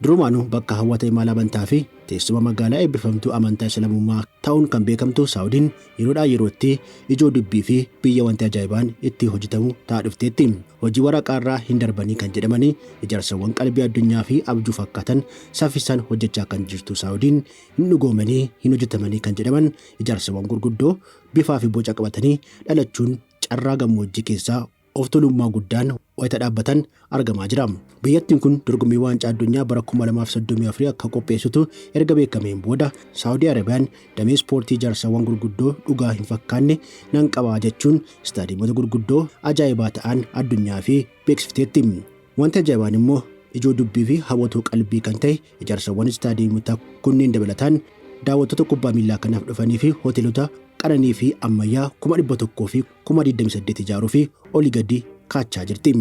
Durumaanuu bakka hawwata imala amantaa fi teessuma magaalaa eebbifamtuu amantaa Islaamummaa ta'uun kan beekamtu Saawudiin yeroodhaa yerootti ijoo dubbii fi biyya wanti ajaa'ibaan itti hojjetamu ta'aa dhufteetti. Hojii waraqaarraa hin darbanii kan jedhamanii ijaarsawwan qalbii addunyaa fi abjuu fakkaatan saffisaan hojjechaa kan jirtu Saawudiin hin dhugoomanii hin hojjetamanii kan jedhaman ijaarsawwan gurguddoo bifaa fi boca qabatanii dhalachuun carraa gammoojjii keessaa of tolummaa guddaan wayita dhaabbatan argamaa jira. Biyyattiin kun dorgommii waancaa addunyaa bara 2034 akka qopheessitu erga beekameen booda Saawudii Arabiyaan damee ispoortii ijaarsawwan gurguddoo dhugaa hin fakkaanne nan qabaa jechuun istaadiyoomota gurguddoo ajaa'ibaa ta'an addunyaa fi beeksifteetti. Wanti ajaa'ibaan immoo ijoo dubbii fi hawwatuu qalbii kan ta'e ijaarsawwan istaadiyoomota kunneen dabalataan daawwattoota kubbaa miilaa kanaaf dhufanii fi hoteelota qananii fi ammayyaa 100,000 fi 28 ijaaruu fi olii gadi kaachaa jirti.